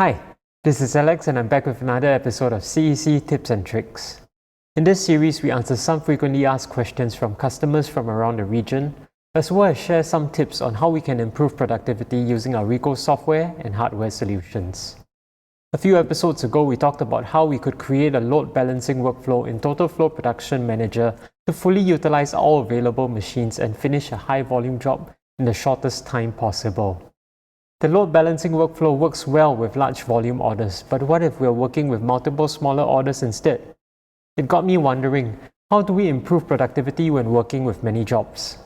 Hi, this is Alex and I'm back with another episode of CEC Tips and Tricks. In this series, we answer some frequently asked questions from customers from around the region, as well as share some tips on how we can improve productivity using our RICOH software and hardware solutions. A few episodes ago, we talked about how we could create a load balancing workflow in TotalFlow Production Manager to fully utilize all available machines and finish a high volume job in the shortest time possible. The load balancing workflow works well with large volume orders, but what if we're working with multiple smaller orders instead? It got me wondering, how do we improve productivity when working with many jobs?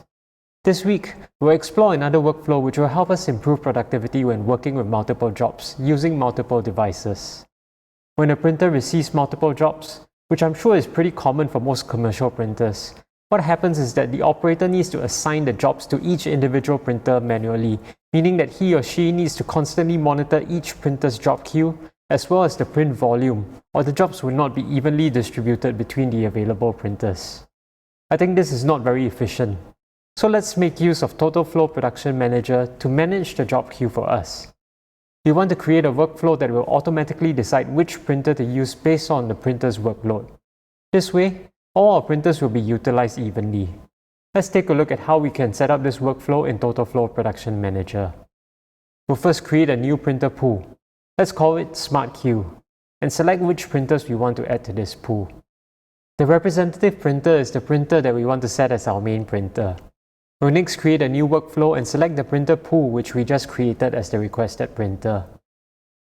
This week, we'll explore another workflow which will help us improve productivity when working with multiple jobs using multiple devices. When a printer receives multiple jobs, which I'm sure is pretty common for most commercial printers, what happens is that the operator needs to assign the jobs to each individual printer manually, meaning that he or she needs to constantly monitor each printer's job queue as well as the print volume, or the jobs will not be evenly distributed between the available printers. I think this is not very efficient. So let's make use of TotalFlow Production Manager to manage the job queue for us. We want to create a workflow that will automatically decide which printer to use based on the printer's workload. This way, all our printers will be utilized evenly. Let's take a look at how we can set up this workflow in TotalFlow Production Manager. We'll first create a new printer pool. Let's call it Smart Queue, and select which printers we want to add to this pool. The representative printer is the printer that we want to set as our main printer. We'll next create a new workflow and select the printer pool which we just created as the requested printer.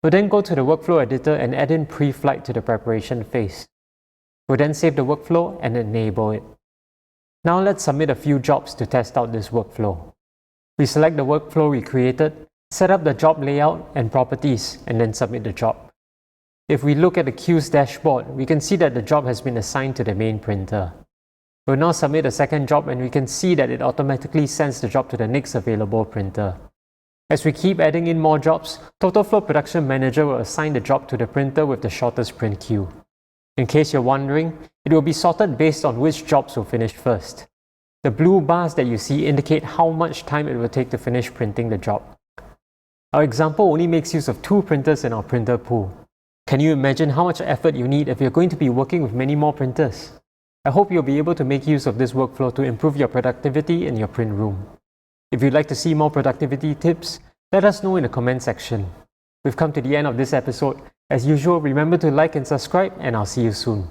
We'll then go to the workflow editor and add in pre-flight to the preparation phase. We'll then save the workflow and enable it. Now let's submit a few jobs to test out this workflow. We select the workflow we created, set up the job layout and properties, and then submit the job. If we look at the queue's dashboard, we can see that the job has been assigned to the main printer. We'll now submit a second job and we can see that it automatically sends the job to the next available printer. As we keep adding in more jobs, TotalFlow Production Manager will assign the job to the printer with the shortest print queue. In case you're wondering, it will be sorted based on which jobs will finish first. The blue bars that you see indicate how much time it will take to finish printing the job. Our example only makes use of 2 printers in our printer pool. Can you imagine how much effort you need if you're going to be working with many more printers? I hope you'll be able to make use of this workflow to improve your productivity in your print room. If you'd like to see more productivity tips, let us know in the comment section. We've come to the end of this episode. As usual, remember to like and subscribe, and I'll see you soon.